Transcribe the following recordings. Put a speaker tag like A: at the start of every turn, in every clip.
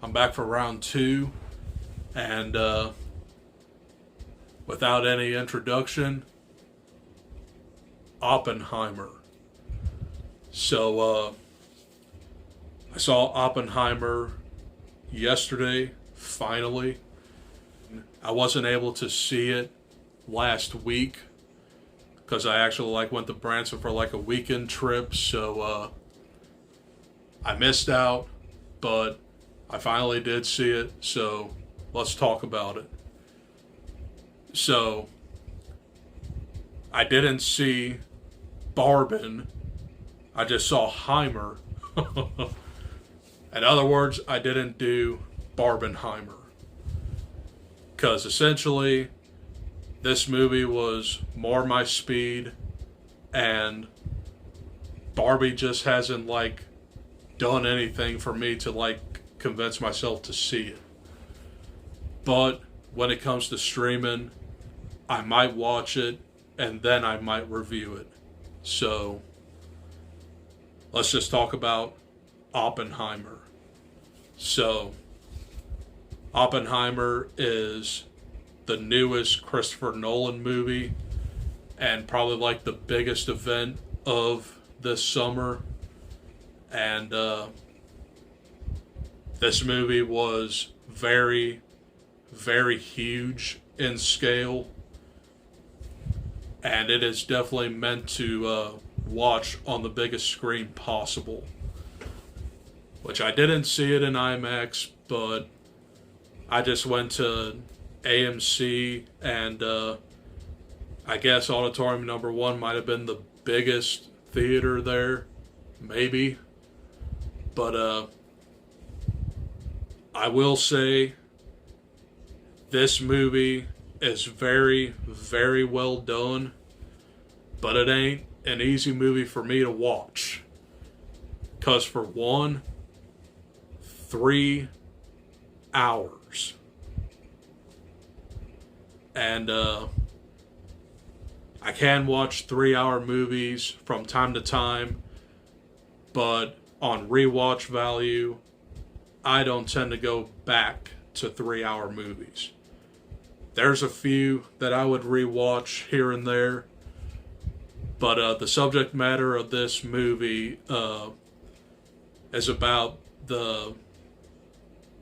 A: I'm back for round two, and without any introduction, Oppenheimer. So, I saw Oppenheimer yesterday, finally. I wasn't able to see it last week because I actually went to Branson for a weekend trip, so I missed out, but I finally did see it, so let's talk about it. So, I didn't see Barbin, I just saw Heimer. In other words, I didn't do Barbenheimer. Because essentially, this movie was more my speed, and Barbie just hasn't done anything for me to convince myself to see it. But when it comes to streaming, I might watch it and then I might review it. So let's just talk about Oppenheimer. So Oppenheimer is the newest Christopher Nolan movie and probably the biggest event of this summer. And this movie was very, very huge in scale. And it is definitely meant to watch on the biggest screen possible. Which I didn't see it in IMAX, but I just went to AMC, and I guess Auditorium number 1 might have been the biggest theater there. Maybe. But I will say this movie is very, very well done, but it ain't an easy movie for me to watch. Because for one, 3 hours. And I can watch 3-hour movies from time to time, but on rewatch value, I don't tend to go back to 3-hour movies. There's a few that I would rewatch here and there, but the subject matter of this movie is about the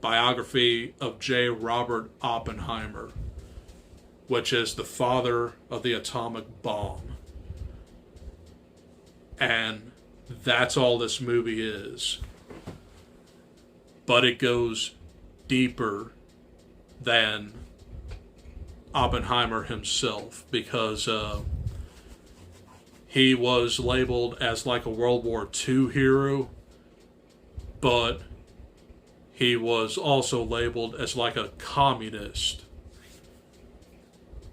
A: biography of J. Robert Oppenheimer, which is the father of the atomic bomb. And that's all this movie is. But it goes deeper than Oppenheimer himself, because he was labeled as a World War II hero, but he was also labeled as a communist.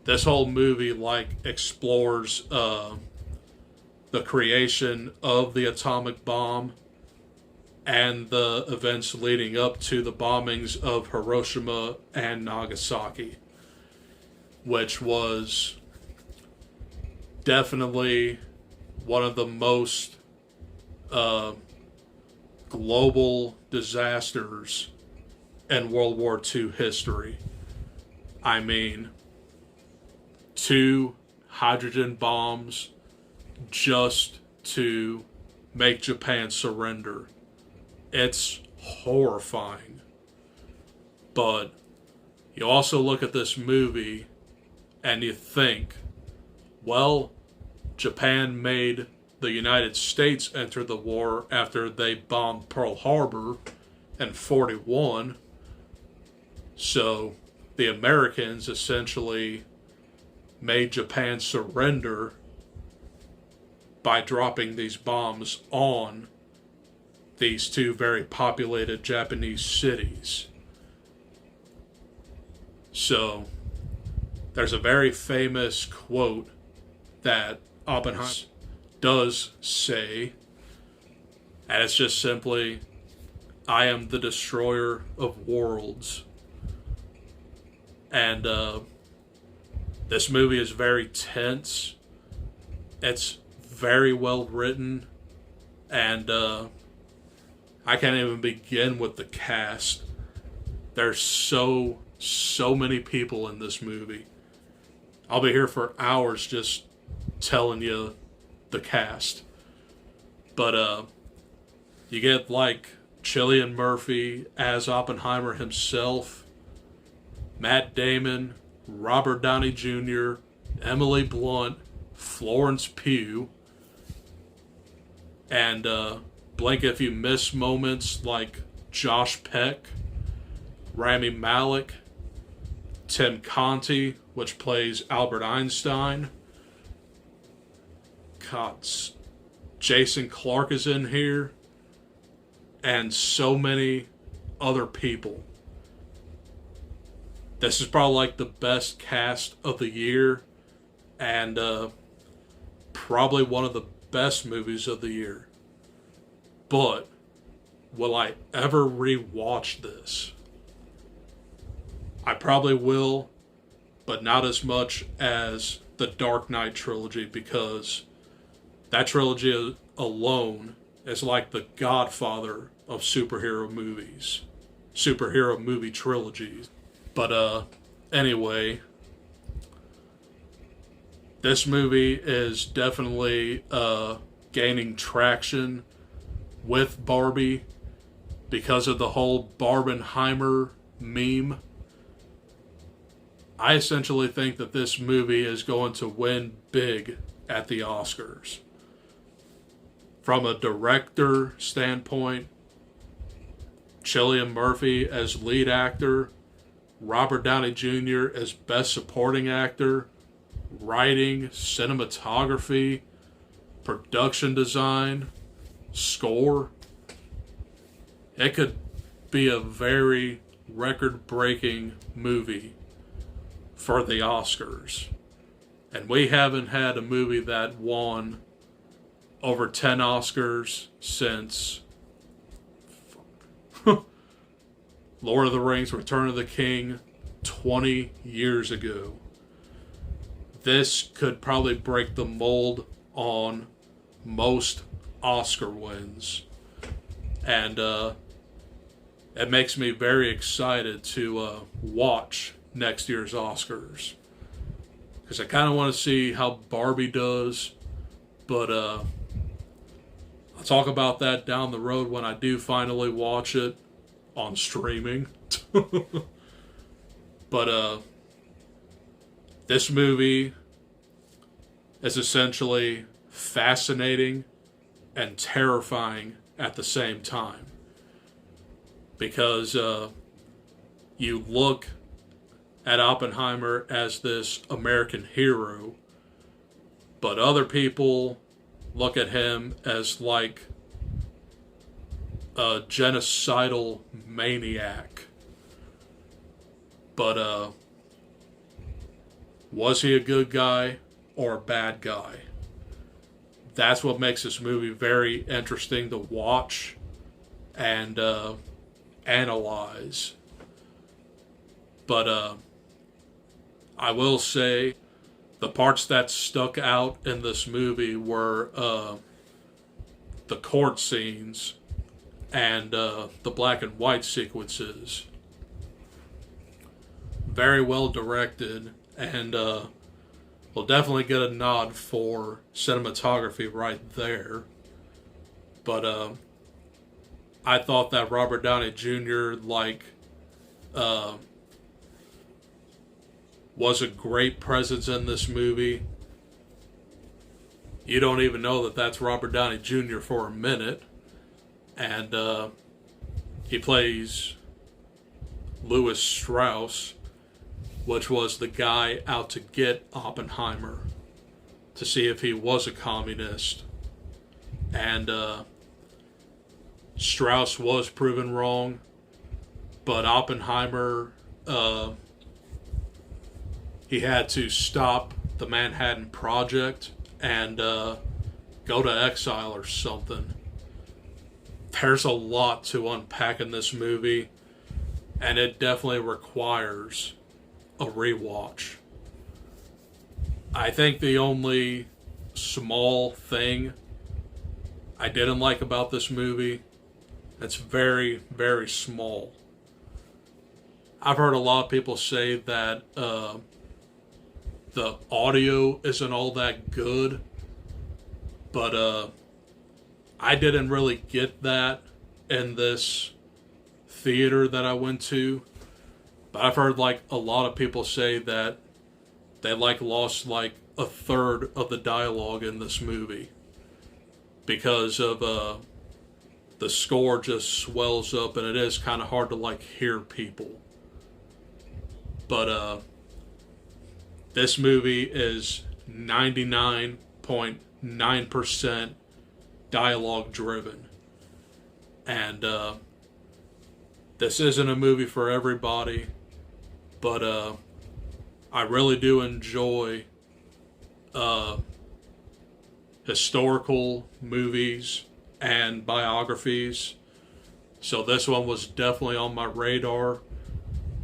A: This whole movie explores the creation of the atomic bomb and the events leading up to the bombings of Hiroshima and Nagasaki, which was definitely one of the most global disasters in World War II history. I mean, 2 hydrogen bombs just to make Japan surrender. It's horrifying. But you also look at this movie and you think, well, Japan made the United States enter the war after they bombed Pearl Harbor in 1941. So the Americans essentially made Japan surrender by dropping these bombs on these 2 very populated Japanese cities. So there's a very famous quote that Oppenheimer does say, and it's just simply, "I am the destroyer of worlds." And this movie is very tense. It's very well written, and I can't even begin with the cast. There's so many people in this movie. I'll be here for hours just telling you the cast. But you get like Cillian Murphy as Oppenheimer himself, Matt Damon, Robert Downey Jr., Emily Blunt, Florence Pugh, and blink if you miss moments like Josh Peck, Rami Malek, Tim Conti, which plays Albert Einstein. God, Jason Clarke is in here, and so many other people. This is probably like the best cast of the year, and probably one of the best movies of the year. But will I ever rewatch this? I probably will, but not as much as the Dark Knight trilogy, because that trilogy alone is like the godfather of superhero movies, superhero movie trilogies. But anyway, this movie is definitely gaining traction with Barbie because of the whole Barbenheimer meme. I essentially think that this movie is going to win big at the Oscars. From a director standpoint, Cillian Murphy as lead actor, Robert Downey Jr. as best supporting actor, writing, cinematography, production design, score. It could be a very record-breaking movie for the Oscars. And we haven't had a movie that won over 10 Oscars since Lord of the Rings, Return of the King, 20 years ago. This could probably break the mold on most Oscar wins. And it makes me very excited to watch next year's Oscars. Because I kind of want to see how Barbie does. But I'll talk about that down the road when I do finally watch it on streaming. But this movie is essentially fascinating and terrifying at the same time. Because you look at Oppenheimer as this American hero, but other people look at him as like a genocidal maniac. But was he a good guy or a bad guy? That's what makes this movie very interesting to watch and analyze. But I will say the parts that stuck out in this movie were the court scenes and the black and white sequences. Very well directed, and we'll definitely get a nod for cinematography right there. But I thought that Robert Downey Jr. Was a great presence in this movie. You don't even know that that's Robert Downey Jr. for a minute. And he plays Louis Strauss, which was the guy out to get Oppenheimer to see if he was a communist. And Strauss was proven wrong, but Oppenheimer, he had to stop the Manhattan Project and go to exile or something. There's a lot to unpack in this movie, and it definitely requires a rewatch. I think the only small thing I didn't like about this movie, it's very, very small, I've heard a lot of people say that the audio isn't all that good, but I didn't really get that in this theater that I went to. But I've heard like a lot of people say that they like lost like a third of the dialogue in this movie because of the score just swells up and it is kind of hard to like hear people. But this movie is 99.9% dialogue driven. And this isn't a movie for everybody, but I really do enjoy historical movies and biographies. So this one was definitely on my radar.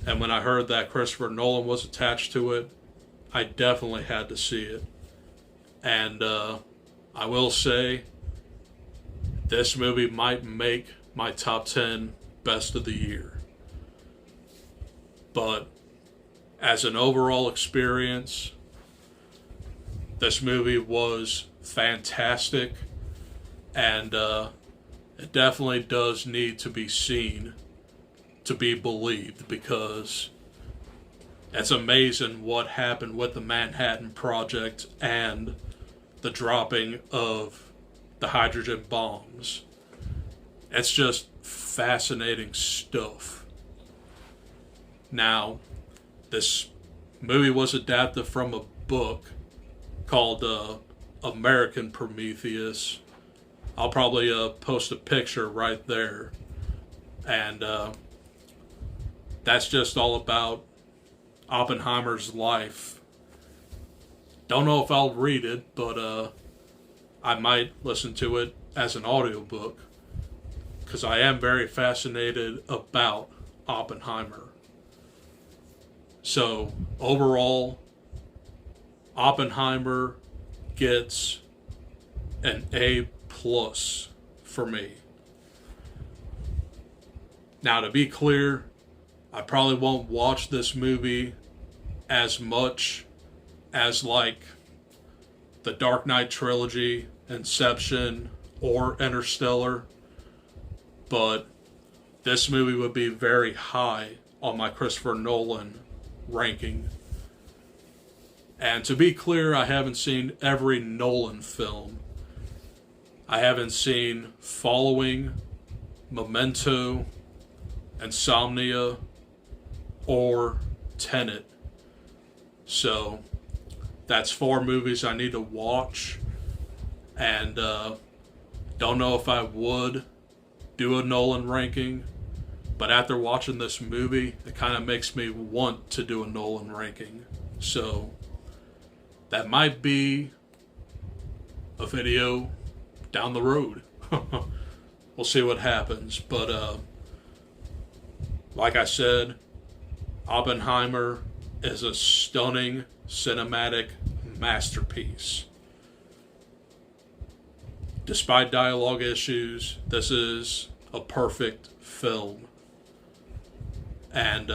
A: And when I heard that Christopher Nolan was attached to it, I definitely had to see it. And I will say, this movie might make my top 10 best of the year. But as an overall experience, this movie was fantastic. And it definitely does need to be seen to be believed, because it's amazing what happened with the Manhattan Project and the dropping of the hydrogen bombs. It's just fascinating stuff. Now, this movie was adapted from a book called American Prometheus. I'll probably post a picture right there. And that's just all about Oppenheimer's life. Don't know if I'll read it, but I might listen to it as an audiobook, because I am very fascinated about Oppenheimer. So overall, Oppenheimer gets an A+ for me. Now, to be clear, I probably won't watch this movie as much as like the Dark Knight trilogy, Inception, or Interstellar, but this movie would be very high on my Christopher Nolan ranking. And to be clear, I haven't seen every Nolan film. I haven't seen Following, Memento, Insomnia, or Tenet. So that's 4 movies I need to watch, and don't know if I would do a Nolan ranking, but after watching this movie, it kind of makes me want to do a Nolan ranking. So that might be a video down the road. We'll see what happens, but like I said, Oppenheimer is a stunning cinematic masterpiece. Despite dialogue issues, this is a perfect film. And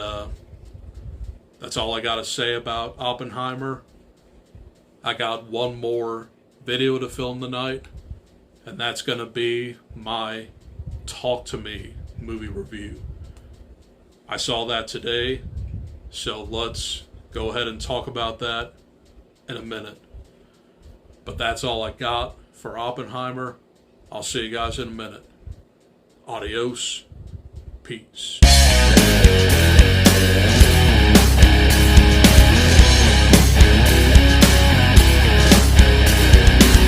A: that's all I got to say about Oppenheimer. I got one more video to film tonight, and that's going to be my Talk to Me movie review. I saw that today, so let's go ahead and talk about that in a minute. But that's all I got for Oppenheimer. I'll see you guys in a minute. Adios. Peace.